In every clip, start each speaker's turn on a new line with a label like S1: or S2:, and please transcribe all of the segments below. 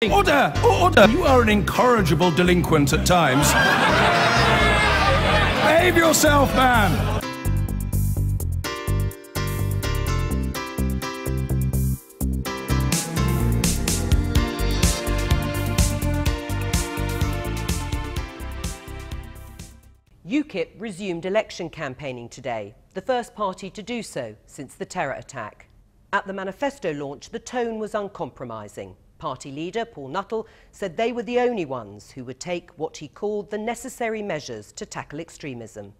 S1: Order! Order! You are an incorrigible delinquent at times. Behave yourself, man!
S2: UKIP resumed election campaigning today, the first party to do so since the terror attack. At the manifesto launch, the tone was uncompromising. Party leader Paul Nuttall said they were the only ones who would take what he called the necessary measures to tackle extremism.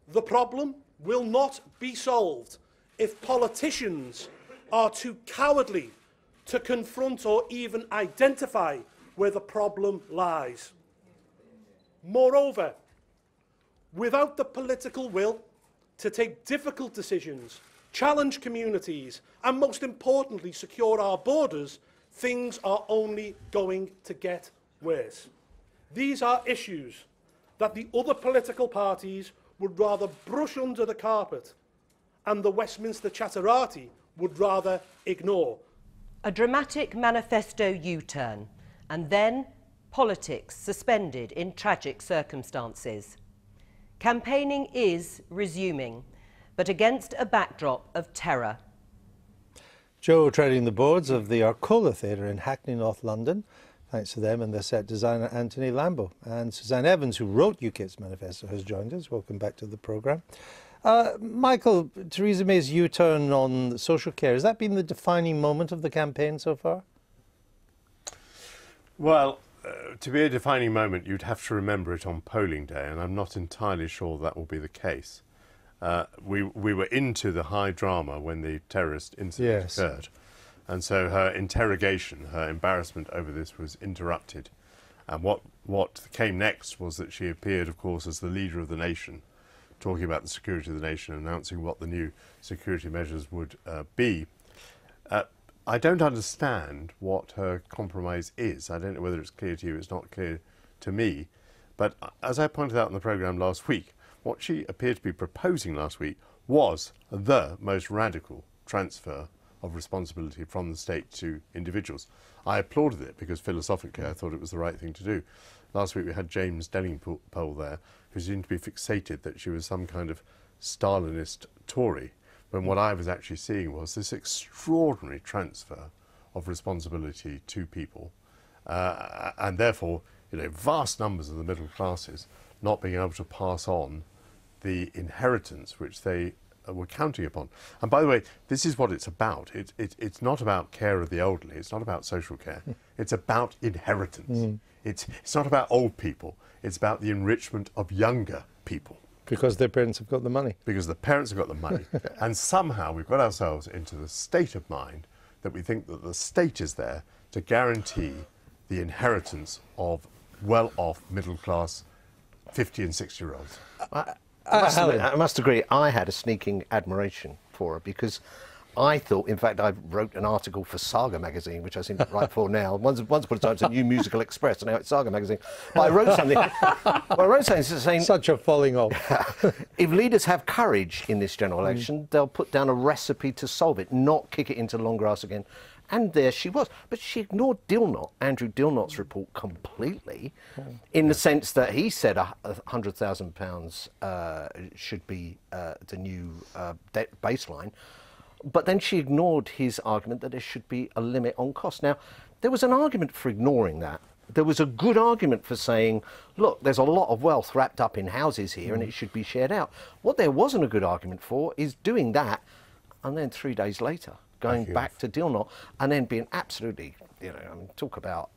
S3: The problem will not be solved if politicians are too cowardly to confront or even identify where the problem lies. Moreover, without the political will to take difficult decisions, challenge communities, and most importantly, secure our borders, things are only going to get worse. These are issues that the other political parties would rather brush under the carpet and the Westminster Chatterati would rather ignore.
S2: A dramatic manifesto U-turn, and then politics suspended in tragic circumstances. Campaigning is resuming, but against a backdrop of terror.
S4: Joe treading the boards of the Arcola Theatre in Hackney, North London, thanks to them and their set designer Anthony Lambo. And Suzanne Evans, who wrote UKIP's manifesto, has joined us. Welcome back to the programme. Michael, Theresa May's U-turn on social care, has that been the defining moment of the campaign so far?
S5: Well, to be a defining moment, you'd have to remember it on polling day, and I'm not entirely sure that will be the case. We were into the high drama when the terrorist incident occurred, and so her interrogation, her embarrassment over this was interrupted. And what came next was that she appeared, of course, as the leader of the nation, talking about the security of the nation, announcing what the new security measures would be. I don't understand what her compromise is. I don't know whether it's clear to you. It's not clear to me. But as I pointed out in the programme last week, what she appeared to be proposing last week was the most radical transfer of responsibility from the state to individuals. I applauded it because philosophically I thought it was the right thing to do. Last week we had James Delingpole there, who seemed to be fixated that she was some kind of Stalinist Tory, when what I was actually seeing was this extraordinary transfer of responsibility to people, and therefore, you know, vast numbers of the middle classes not being able to pass on the inheritance which they were counting upon. And by the way, this is what it's about. It's not about care of the elderly. It's not about social care. It's about inheritance. It's not about old people. It's about the enrichment of younger people.
S4: Because their parents have got the money.
S5: Because the parents have got the money. And somehow we've got ourselves into the state of mind that we think that the state is there to guarantee the inheritance of well-off, middle-class 50 and 60-year-olds.
S6: I must agree, I had a sneaking admiration for her because I thought, in fact, I wrote an article for Saga magazine, which I seem to write for now. Once upon a time, it's a New Musical Express, and now it's Saga magazine. But I wrote something. Saying,
S4: such a falling off.
S6: If leaders have courage in this general election, they'll put down a recipe to solve it, not kick it into long grass again. And there she was. But she ignored Andrew Dilnot's report completely, in the sense that he said £100,000 should be the new debt baseline. But then she ignored his argument that there should be a limit on cost. Now, there was an argument for ignoring that. There was a good argument for saying, look, there's a lot of wealth wrapped up in houses here and it should be shared out. What there wasn't a good argument for is doing that and then 3 days later going back to Dilnot and then being absolutely, you know, I mean, talk about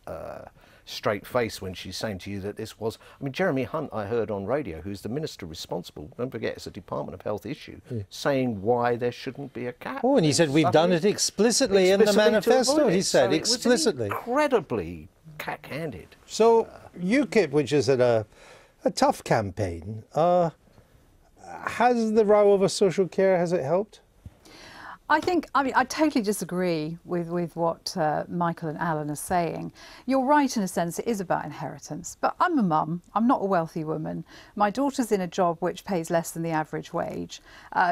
S6: straight face when she's saying to you that this was, I mean, Jeremy Hunt, I heard on radio, who's the minister responsible, don't forget it's a Department of Health issue, saying why there shouldn't be a cap.
S4: Oh, and he said we've done it explicitly in the manifesto, he said, explicitly.
S6: It was incredibly cack-handed.
S4: So UKIP, which is at a tough campaign, has the row over social care, has it helped?
S7: I totally disagree with what Michael and Alan are saying. You're right in a sense, it is about inheritance. But I'm a mum, I'm not a wealthy woman. My daughter's in a job which pays less than the average wage.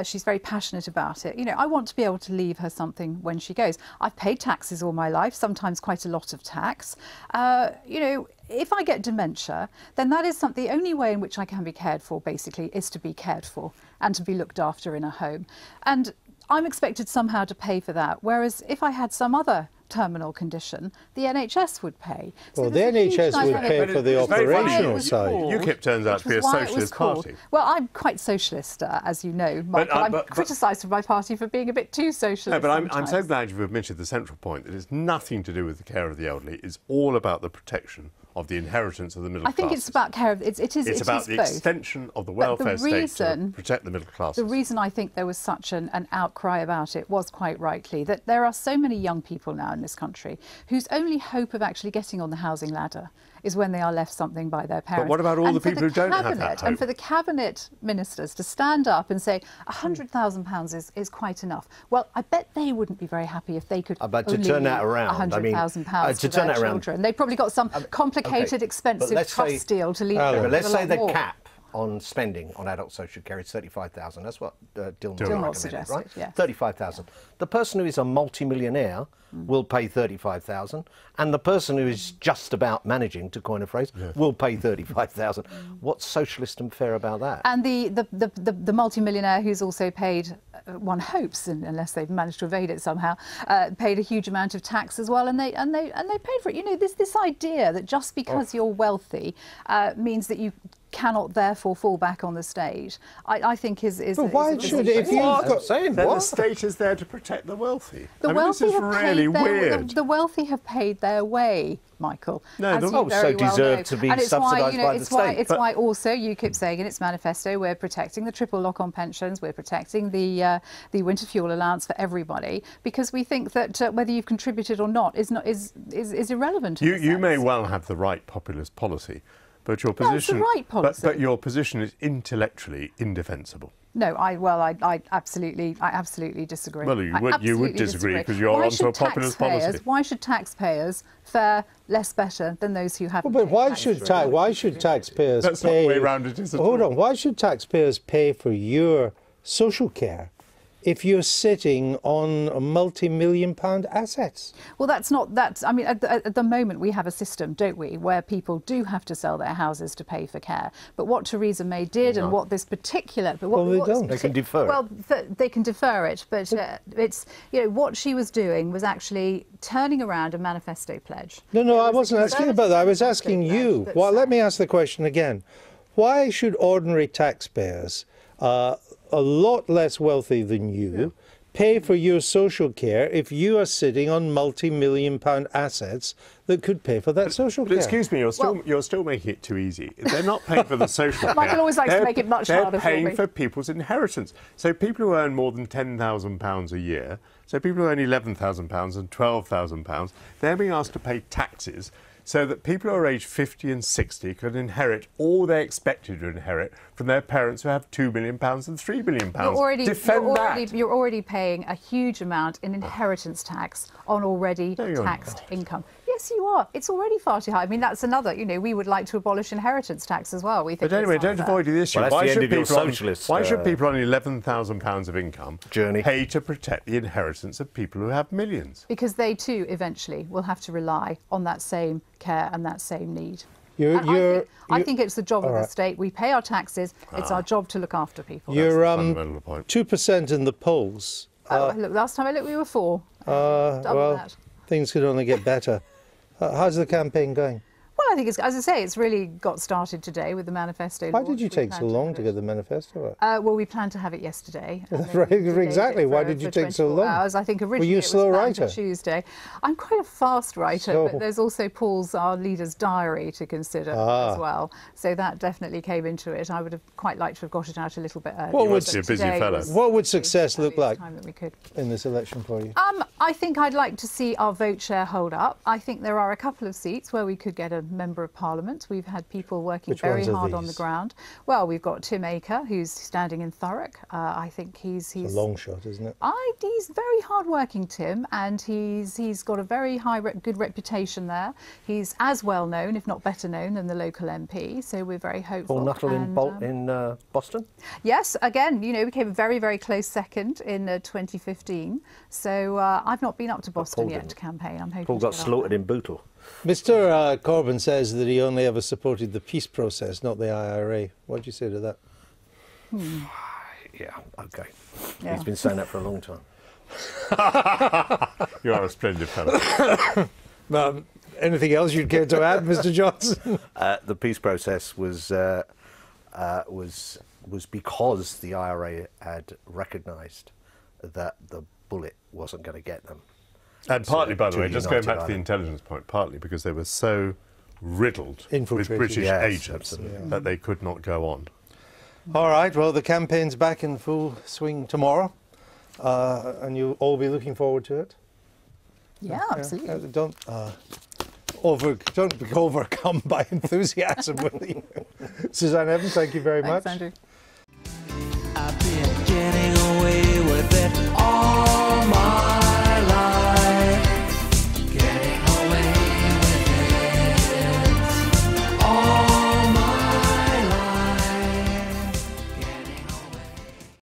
S7: She's very passionate about it. You know, I want to be able to leave her something when she goes. I've paid taxes all my life, sometimes quite a lot of tax. You know, if I get dementia, then that is the only way in which I can be cared for, basically, is to be cared for and to be looked after in a home. And I'm expected somehow to pay for that, whereas if I had some other terminal condition, the NHS would pay. So
S4: well, the NHS would pay for the operational side.
S5: UKIP turns out to be a socialist party.
S7: Well, I'm quite socialist, as you know, Michael. I'm criticised from my party for being a bit too socialist.
S5: No, but I'm so glad you've admitted the central point, that it's nothing to do with the care of the elderly. It's all about the protection of the inheritance of the middle class. I
S7: think it's about care of it's
S5: about the
S7: both.
S5: Extension of the welfare state to protect the middle class.
S7: The reason I think there was such an outcry about it was quite rightly that there are so many young people now in this country whose only hope of actually getting on the housing ladder is when they are left something by their parents.
S5: But what about all the people who don't have that hope?
S7: And for the cabinet ministers to stand up and say £100,000 is quite enough. Well, I bet they wouldn't be very happy if they could
S6: but to turn that around,
S7: £100,000 to their children. They probably got some complicated, expensive trust deal to leave them.
S6: But let's say the cap on spending on adult social care is 35,000. That's what Dilnot
S7: suggested,
S6: right?
S7: Yeah.
S6: 35,000. The person who is a multi-millionaire will pay 35,000, and the person who is just about managing, to coin a phrase, will pay 35,000. What's socialist and fair about that?
S7: And the multi-millionaire who's also paid, one hopes, unless they've managed to evade it somehow, paid a huge amount of tax as well, and they paid for it. You know, this idea that just because you're wealthy means that you cannot therefore fall back on the state, I think is.
S4: But why should if you've got
S5: saying then the state is there to protect the wealthy?
S7: The wealthy
S5: this is really weird.
S7: The wealthy have paid their way, Michael.
S6: No, they also deserve to be subsidised by the state.
S7: It's why also UKIP saying in its manifesto we're protecting the triple lock-on pensions, we're protecting the winter fuel allowance for everybody, because we think that whether you've contributed or not is irrelevant.
S5: You may well have the right populist policy, but your position, but your position is intellectually indefensible.
S7: No, I absolutely disagree.
S5: Well, you would disagree because you're onto a populist policy.
S7: Why should taxpayers fare less better than those who haven't?
S4: Well, but why should taxpayers
S5: That's
S4: pay?
S5: not the way around it is at all.
S4: Hold on. Why should taxpayers pay for your social care if you're sitting on multi-million-pound assets?
S7: Well, I mean, at the moment we have a system, don't we, where people do have to sell their houses to pay for care. But what Theresa May did and what this particular... But what,
S4: well, they don't.
S6: They can defer it.
S7: Well, they can defer it, but it's, you know, what she was doing was actually turning around a manifesto pledge.
S4: No, I wasn't asking about that. I was asking you. Well, let me ask the question again. Why should ordinary taxpayers, a lot less wealthy than you, pay for your social care if you are sitting on multi-million-pound assets that could pay for that social care?
S5: Excuse me, you're still making it too easy. They're not paying for the social care.
S7: Michael always likes to make it much harder for me.
S5: They're paying for people's inheritance. So people who earn more than £10,000 a year, so people who earn £11,000 and £12,000, they're being asked to pay taxes so that people who are aged 50 and 60 can inherit all they're expected to inherit from their parents who have £2 million and £3 million.
S7: You're already paying a huge amount in inheritance tax on already taxed income. Yes, you are. It's already far too high. I mean, that's another, you know, we would like to abolish inheritance tax as well. We think.
S5: But anyway, don't avoid the issue.
S6: Well,
S5: why should people on £11,000 of income pay to protect the inheritance of people who have millions?
S7: Because they too eventually will have to rely on that same care and that same need. I think it's the job of the state. We pay our taxes. It's our job to look after people.
S4: You're 2% in the polls.
S7: Look, last time I looked, we were 4. Double that.
S4: Things could only get better. How's the campaign going?
S7: Well, I think, as I say, it's really got started today with the manifesto.
S4: Why did you take so long to get the manifesto
S7: out? Well, we planned to have it yesterday.
S4: Exactly. Why did you take so long?
S7: Hours. I think originally
S4: Were you a slow writer?
S7: Tuesday. I'm quite a fast writer, but there's also Paul's, our leader's diary, to consider as well. So that definitely came into it. I would have quite liked to have got it out a little bit earlier.
S4: What would success look like in this election for you?
S7: I think I'd like to see our vote share hold up. I think there are a couple of seats where we could get a Member of Parliament. We've had people working
S4: Which
S7: very
S4: ones are
S7: hard on the
S4: these?
S7: ground. Well, we've got Tim Aker, who's standing in Thurrock. I think he's
S4: A long shot, isn't it?
S7: he's very hard-working, Tim, and he's got a very good reputation there. He's as well known, if not better known, than the local MP. So we're very hopeful.
S6: Paul Nuttall in Boston?
S7: Yes, again, you know, became a very, very close second in 2015. So I've not been up to Boston yet to campaign. I'm hoping
S6: Paul
S7: to
S6: got
S7: get up
S6: slaughtered
S7: there.
S6: in Bootle.
S4: Mr. Corbyn says that he only ever supported the peace process, not the IRA. What do you say to that?
S6: Yeah, okay.
S7: Yeah.
S6: He's been saying that for a long time.
S5: You are a splendid fellow.
S4: Anything else you'd care to add, Mr. Johnson?
S6: The peace process was because the IRA had recognised that the bullet wasn't going to get them.
S5: And partly, by the
S6: to
S5: way, just going
S6: United
S5: back to the
S6: Ireland.
S5: intelligence point, partly because they were so riddled with
S4: Infiltrated.
S5: British
S6: Yes,
S5: agents
S6: absolutely.
S5: that they could not go on.
S4: All right, well, the campaign's back in full swing tomorrow, and you'll all be looking forward to it.
S7: Yeah, absolutely.
S4: Don't be overcome by enthusiasm, will you? Suzanne Evans, thank you very
S7: Thanks,
S4: much.
S7: Andrew.
S8: I've been